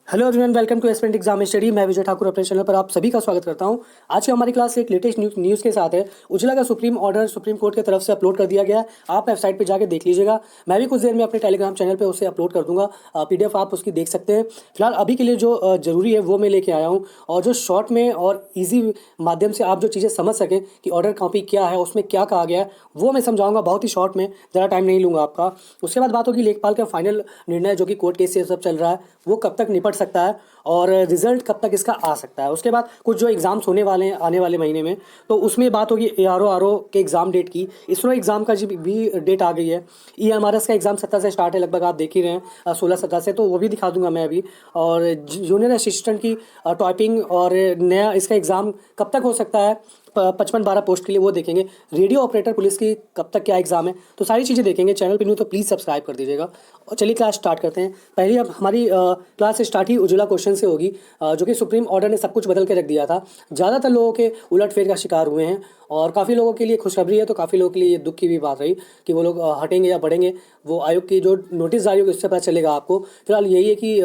Hello everyone, welcome to aspirant exam study. मैं विजय ठाकुर अपने channel पर आप सभी का स्वागत करता हूं। आज की हमारी क्लास एक लेटेस्ट न्यूज़ के साथ है। उजला का सुप्रीम ऑर्डर सुप्रीम कोर्ट की तरफ से अपलोड कर दिया गया है। आप वेबसाइट पर जाकर देख लीजिएगा। मैं भी कुछ देर में अपने टेलीग्राम चैनल पर उसे अपलोड कर दूंगा। PDF आप उसकी देख सकते हैं। फिलहाल अभी के लिए जो ज़रूरी है वो मैं लेके आया हूँ, और जो शॉर्ट में और ईजी माध्यम से आप जो चीज़ें समझ सकें कि ऑर्डर कॉपी क्या है, उसमें क्या कहा गया है, वो मैं समझाऊंगा बहुत ही शॉर्ट में। ज़्यादा टाइम नहीं लूँगा आपका। उसके बाद बात होगी लेखपाल का फाइनल निर्णय, जो कि कोर्ट केस से सब चल रहा है, वो कब तक निपट सकता है और रिजल्ट कब तक इसका आ सकता है। उसके बाद कुछ जो एग्ज़ाम्स होने वाले हैं आने वाले महीने में, तो उसमें बात होगी ARO के एग्ज़ाम डेट की। इसरो एग्ज़ाम का भी डेट आ गई है। EMRS का एग्ज़ाम 17 से स्टार्ट है, लगभग आप देख ही रहे हैं 16-17 से, तो वो भी दिखा दूंगा मैं अभी। और जूनियर असिस्टेंट की टाइपिंग और नया इसका एग्ज़ाम कब तक हो सकता है 55-12 पोस्ट के लिए, वो देखेंगे। रेडियो ऑपरेटर पुलिस की कब तक क्या एग्ज़ाम है, तो सारी चीज़ें देखेंगे। चैनल पर न्यू तो प्लीज़ सब्सक्राइब कर दीजिएगा। और चलिए क्लास स्टार्ट करते हैं। पहले अब हमारी क्लास स्टार्ट ही उज्ज्वला क्वेश्चन से होगी, जो कि सुप्रीम ऑर्डर ने सब कुछ बदल के रख दिया था। ज़्यादातर लोगों के उलटफेर का शिकार हुए हैं, और काफ़ी लोगों के लिए खुशखबरी है, तो काफ़ी लोगों के लिए ये दुख की भी बात रही कि वो लोग हटेंगे या बढ़ेंगे। वो आयोग की जो नोटिस जारी होगी उससे पता चलेगा आपको। फिलहाल यही है कि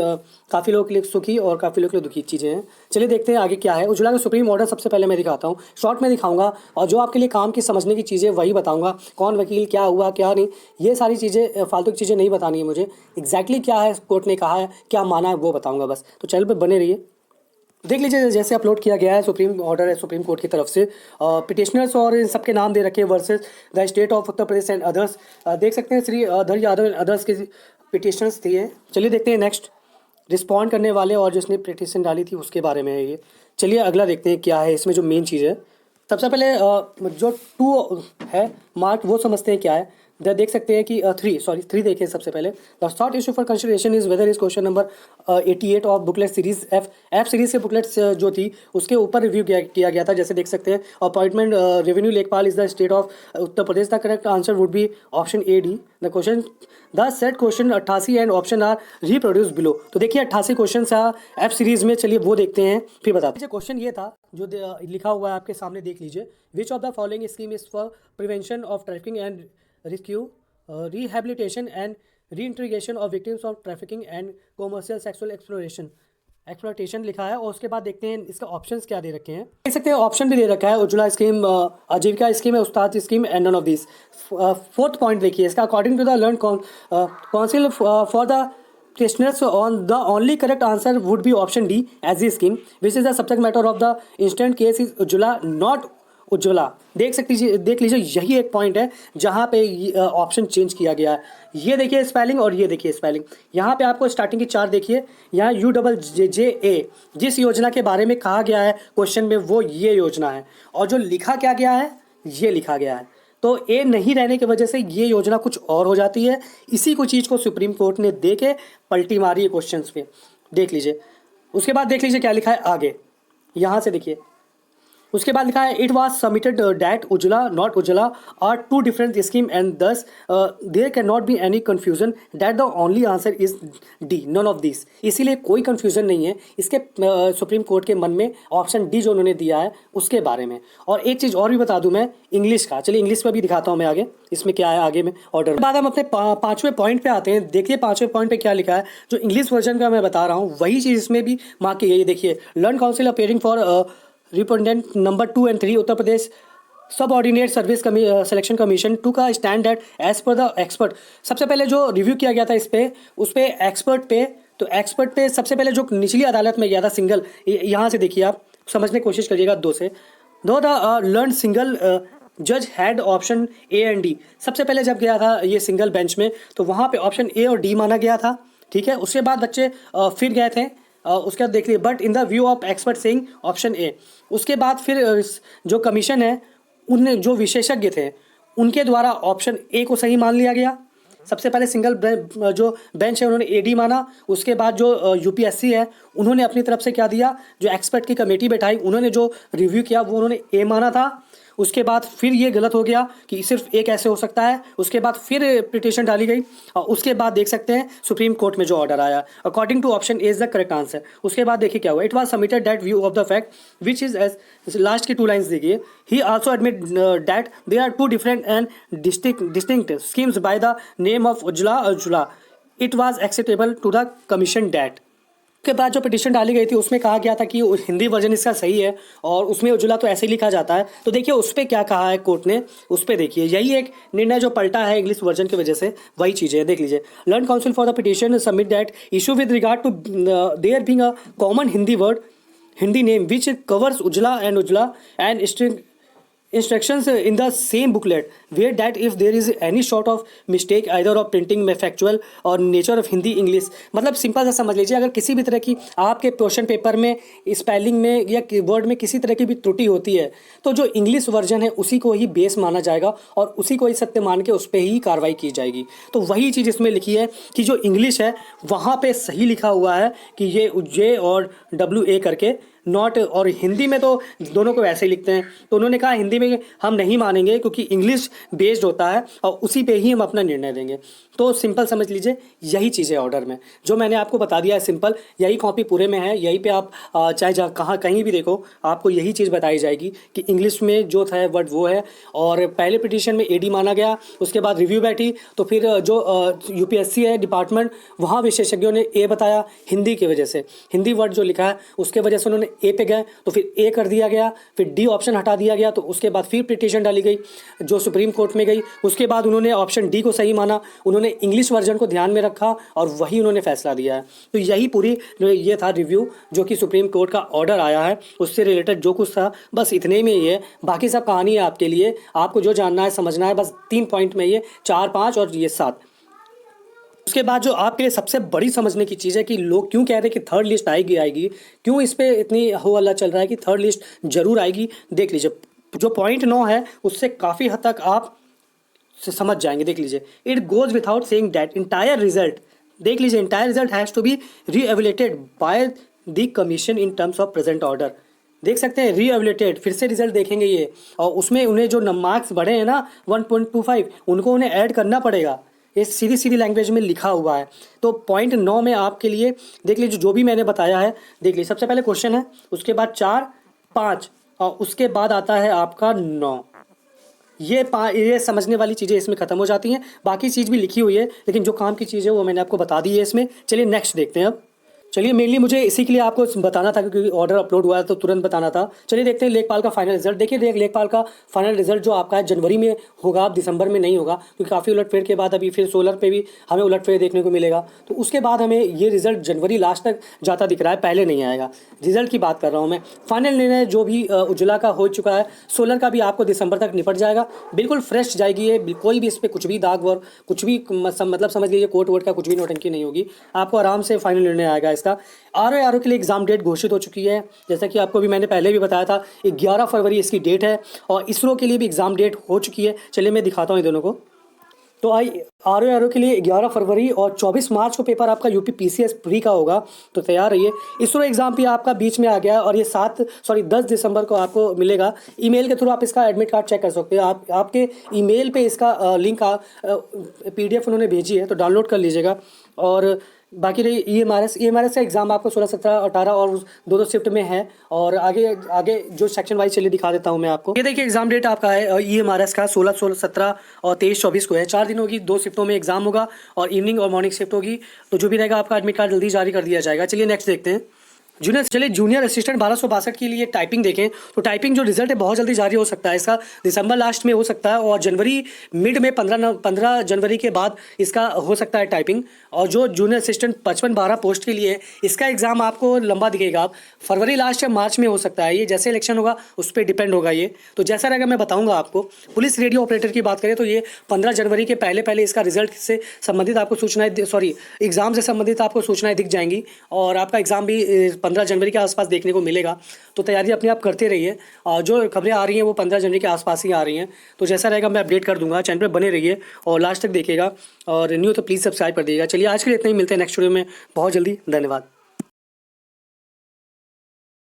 काफ़ी लोगों के लिए सुखी और काफ़ी लोगों के लिए दुखी चीज़ें हैं। चलिए देखते हैं आगे क्या है। उज्ज्वला का सुप्रीम ऑर्डर सबसे पहले मैं दिखाता हूँ, शॉर्ट में दिखाऊंगा, और जो आपके लिए काम की समझने की चीज़ें वही बताऊंगा। कौन वकील, क्या हुआ क्या नहीं, ये सारी चीज़ें फालतू की चीज़ें नहीं बतानी है मुझे। एग्जैक्टली क्या है कोर्ट ने कहा है, क्या माना है, वो बताऊंगा बस। तो चैनल पर बने रहिए। देख लीजिए, जैसे अपलोड किया गया है सुप्रीम ऑर्डर है सुप्रीम कोर्ट की तरफ से। पिटिशनर्स और इन सबके नाम दे रखे हैं, versus the state of Uttar Pradesh and others. देख सकते हैं श्री धर यादव एंड अदर्स के पिटिशनर्स थे। चलिए देखते हैं नेक्स्ट रिस्पॉन्ड करने वाले और जिसने पिटिशन डाली थी उसके बारे में है ये। चलिए अगला देखते हैं क्या है इसमें जो मेन चीज़ है। सबसे पहले जो 2 है मार्क, वो समझते हैं क्या है। देख सकते हैं कि 3 देखिए। सबसे पहले the short issue for consideration is whether is question number 88 of booklet series F series के बुकलेट्स जो थी उसके ऊपर रिव्यू किया गया था। जैसे देख सकते हैं, appointment revenue lekhpal is the state of Uttar Pradesh. The correct answer would be option A D। The set question 88 and option are reproduce below. तो देखिए 88 क्वेश्चन F सीरीज में। चलिए वो देखते हैं फिर बताते हैं। क्वेश्चन ये था जो लिखा हुआ है आपके सामने, देख लीजिए। Which of the following scheme is for prevention of trafficking and rescue, rehabilitation and reintegration of victims of trafficking and commercial sexual exploitation लिखा है। और उसके बाद देखते हैं इसका ऑप्शंस क्या दे रखे हैं। देख सकते हैं ऑप्शन भी दे रखा है, उज्ज्वला स्कीम, आजीविका स्कीम है, Ustad scheme and none of this. 4th point देखिए इसका, according to the learned counsel for the Questioners on the only correct answer would be option D as the scheme, which is the subject matter of the instant case is Ujjwala, not Ujjwala. देख लीजिए यही एक point है जहाँ पे option change किया गया है। ये देखिए स्पेलिंग और ये देखिए स्पेलिंग। यहाँ पे आपको स्टार्टिंग की 4 देखिए, यहाँ UJJA जिस योजना के बारे में कहा गया है क्वेश्चन में, वो ये योजना है। और जो लिखा क्या गया है, ये लिखा गया है। तो A नहीं रहने की वजह से ये योजना कुछ और हो जाती है। इसी को चीज़ को सुप्रीम कोर्ट ने दे के पलटी मारी है क्वेश्चन पे। देख लीजिए। उसके बाद देख लीजिए क्या लिखा है आगे, यहाँ से देखिए। उसके बाद लिखा है it was submitted that Ujjwala not Ujjwala are 2 different scheme and thus there can not be any confusion that the only answer is D none of this. इसीलिए कोई कन्फ्यूजन नहीं है इसके सुप्रीम कोर्ट के मन में ऑप्शन D जो उन्होंने दिया है उसके बारे में। और एक चीज़ और भी बता दूं मैं इंग्लिश का। चलिए इंग्लिश पर भी दिखाता हूं मैं आगे इसमें क्या है आगे में ऑर्डर। बाद हम अपने 5वें पॉइंट पे आते हैं। देखिए 5वें पॉइंट पे क्या लिखा है, जो इंग्लिश वर्जन का मैं बता रहा हूँ वही चीज़ इसमें भी मार्क की गई है। देखिए, learned counsel appearing for respondent number 2 and 3 Uttar Pradesh subordinate service selection commission 2 का stand that as per the expert. सबसे पहले जो रिव्यू किया गया था उस पे एक्सपर्ट पे, तो एक्सपर्ट पे सबसे पहले जो निचली अदालत में गया था सिंगल, यहाँ से देखिए आप समझने की कोशिश करिएगा 2 से। दो द लर्न सिंगल जज had option A and D। सबसे पहले जब गया था ये सिंगल बेंच में, तो वहाँ पे ऑप्शन A और D माना गया था। ठीक है, उसके बाद बच्चे फिर गए थे। उसके बाद देख लीजिए, but in the view of expert saying option A। उसके बाद फिर जो कमीशन है उनने जो विशेषज्ञ थे उनके द्वारा ऑप्शन A को सही मान लिया गया। सबसे पहले सिंगल जो बेंच है उन्होंने AD माना। उसके बाद जो UPSC है उन्होंने अपनी तरफ से क्या दिया, जो एक्सपर्ट की कमेटी बैठाई उन्होंने जो रिव्यू किया वो उन्होंने A माना था। उसके बाद फिर ये गलत हो गया कि सिर्फ एक ऐसे हो सकता है। उसके बाद फिर पिटीशन डाली गई, और उसके बाद देख सकते हैं सुप्रीम कोर्ट में जो ऑर्डर आया according to option A is the correct answer. उसके बाद देखिए क्या हुआ, it was submitted that view of the fact which is as last की 2 लाइन्स देखिए, he also admit that they are 2 different and distinct schemes by the name of Ujjwala. It was acceptable to the commission that. के बाद जो petition डाली गई थी उसमें कहा गया था कि हिंदी वर्जन इसका सही है और उसमें उज्ज्वला तो ऐसे ही लिखा जाता है। तो देखिए उस पर क्या कहा है कोर्ट ने, उस पर देखिए यही एक निर्णय जो पलटा है इंग्लिश वर्जन की वजह से, वही चीज़ें है, देख लीजिए। Learned counsel for the petition submit that issue with regard to there being a common Hindi word, Hindi name which covers Ujjwala and instructions in the same booklet where that if there is any sort of mistake either of printing में factual और nature of Hindi English, मतलब simple सा समझ लीजिए अगर किसी भी तरह की आपके क्वेश्चन पेपर में स्पेलिंग में या वर्ड में किसी तरह की भी त्रुटि होती है तो जो इंग्लिश वर्जन है उसी को ही बेस माना जाएगा और उसी को ही सत्य मान के उस पर ही कार्रवाई की जाएगी। तो वही चीज़ इसमें लिखी है कि जो इंग्लिश है वहाँ पे सही लिखा हुआ है कि ये जे और WA करके नॉट, और हिंदी में तो दोनों को वैसे ही लिखते हैं। तो उन्होंने कहा हिंदी में हम नहीं मानेंगे क्योंकि इंग्लिश बेस्ड होता है और उसी पे ही हम अपना निर्णय देंगे। तो सिंपल समझ लीजिए यही चीज़ है ऑर्डर में जो मैंने आपको बता दिया है, सिंपल यही कॉपी पूरे में है, यही पे आप चाहे जहाँ कहाँ कहीं भी देखो आपको यही चीज़ बताई जाएगी कि इंग्लिश में जो था वर्ड वो है। और पहले पिटीशन में AD माना गया, उसके बाद रिव्यू बैठी तो फिर जो UPSC है डिपार्टमेंट वहाँ विशेषज्ञों ने A बताया हिंदी की वजह से, हिंदी वर्ड जो लिखा है उसके वजह से उन्होंने A पे गए तो फिर A कर दिया गया, फिर D ऑप्शन हटा दिया गया। तो उसके बाद फिर पिटीशन डाली गई जो सुप्रीम कोर्ट में गई, उसके बाद उन्होंने ऑप्शन D को सही माना, उन्होंने इंग्लिश वर्जन को ध्यान में रखा और वही उन्होंने फैसला दिया है। तो यही पूरी ये था रिव्यू जो कि सुप्रीम कोर्ट का ऑर्डर आया है, उससे रिलेटेड जो कुछ था बस इतने में ही है। बाकी सब कहानी है आपके लिए, आपको जो जानना है समझना है बस 3 पॉइंट में, ये 4, 5 और ये 7। उसके बाद जो आपके लिए सबसे बड़ी समझने की चीज़ है कि लोग क्यों कह रहे हैं कि थर्ड लिस्ट आएगी, क्यों इस पर इतनी हो हल्ला चल रहा है कि थर्ड लिस्ट जरूर आएगी। देख लीजिए जो पॉइंट 9 है उससे काफ़ी हद तक आप समझ जाएंगे। देख लीजिए it goes without saying that entire result, देख लीजिए entire result has to be reevaluated by the commission in terms of present order. देख सकते हैं रीएवैल्यूएटेड, फिर से रिजल्ट देखेंगे ये, और उसमें उन्हें जो मार्क्स बढ़े हैं ना 1.25 उनको उन्हें ऐड करना पड़ेगा, ये सीधी लैंग्वेज में लिखा हुआ है। तो पॉइंट 9 में आपके लिए देख लीजिए जो भी मैंने बताया है, देख लीजिए सबसे पहले क्वेश्चन है, उसके बाद 4, 5 और उसके बाद आता है आपका 9। ये समझने वाली चीज़ें इसमें ख़त्म हो जाती हैं, बाकी चीज़ भी लिखी हुई है लेकिन जो काम की चीज़ है वो मैंने आपको बता दी है इसमें। चलिए नेक्स्ट देखते हैं अब। चलिए मेनली मुझे इसी के लिए आपको बताना था क्योंकि ऑर्डर अपलोड हुआ है तो तुरंत बताना था। चलिए देखते हैं लेखपाल का फाइनल रिजल्ट। देखिए लेखपाल का फाइनल रिजल्ट जो आपका है जनवरी में होगा, अब दिसंबर में नहीं होगा क्योंकि काफ़ी उलटफेर के बाद अभी फिर सोलर पे भी हमें उलटफेर देखने को मिलेगा। तो उसके बाद हमें ये रिजल्ट जनवरी लास्ट तक जाता दिख रहा है, पहले नहीं आएगा। रिजल्ट की बात कर रहा हूँ मैं। फाइनल निर्णय जो भी उज्ज्वला का हो चुका है, सोलर का भी आपको दिसंबर तक निपट जाएगा, बिल्कुल फ्रेश जाएगी ये, कोई भी इस पर कुछ भी दाग वर कुछ भी मतलब समझ लीजिए कोर्ट वोट का कुछ भी नोटंकी नहीं होगी, आपको आराम से फाइनल निर्णय आएगा इसका। आरओ के लिए एग्जाम डेट घोषित हो चुकी है, जैसा कि आपको भी मैंने पहले भी बताया था 11 फरवरी इसकी डेट है, और इसरो के लिए भी एग्जाम डेट हो चुकी है। चलिए मैं दिखाता हूँ इन दोनों को। तो आरओ के लिए 11 फरवरी और 24 मार्च को पेपर आपका यूपी PCS प्री का होगा, तो तैयार रहिए। इसरो एग्जाम भी आपका बीच में आ गया और ये 10 दिसंबर को आपको मिलेगा। ईमेल के थ्रू आप इसका एडमिट कार्ड चेक कर सकते हैं। आपके ईमेल पे इसका लिंक PDF उन्होंने भेजी है तो डाउनलोड कर लीजिएगा। और बाकी रही EMRS का एग्ज़ाम आपको 16, 17, 18 और 2 शिफ्ट में है। और आगे जो सेक्शन वाइज चलिए दिखा देता हूँ मैं आपको। ये देखिए एग्जाम डेट आपका है EMRS का 16, 17 और 23, 24 को है। 4 दिन होगी, 2 शिफ्टों में एग्जाम होगा और इवनिंग और मॉर्निंग शिफ्ट होगी। तो जो भी रहेगा आपका एडमिट कार्ड जल्दी जारी कर दिया जाएगा। चलिए नेक्स्ट देखते हैं। जूनियर असिस्टेंट 1262 के लिए टाइपिंग देखें तो टाइपिंग जो रिजल्ट है बहुत जल्दी जारी हो सकता है, इसका दिसंबर लास्ट में हो सकता है और जनवरी मिड में 15 जनवरी के बाद इसका हो सकता है टाइपिंग। और जो जूनियर असिस्टेंट 55-12 पोस्ट के लिए इसका एग्ज़ाम आपको लंबा दिखेगा, फरवरी लास्ट या मार्च में हो सकता है, ये जैसे इलेक्शन होगा उस पर डिपेंड होगा ये। तो जैसा रहेगा मैं बताऊँगा आपको। पुलिस रेडियो ऑपरेटर की बात करें तो ये 15 जनवरी के पहले इसका रिजल्ट से संबंधित आपको सूचनाएँ एग्ज़ाम से संबंधित आपको सूचनाएँ दिख जाएंगी और आपका एग्ज़ाम भी 15 जनवरी के आसपास देखने को मिलेगा। तो तैयारी अपने आप करते रहिए, जो खबरें आ रही हैं वो 15 जनवरी के आसपास ही आ रही हैं। तो जैसा रहेगा मैं अपडेट कर दूंगा, चैनल पर बने रहिए और लास्ट तक देखिएगा और न्यू तो प्लीज़ सब्सक्राइब कर दीजिएगा। चलिए आज के लिए इतना ही, मिलते हैं नेक्स्ट वीडियो में बहुत जल्दी। धन्यवाद।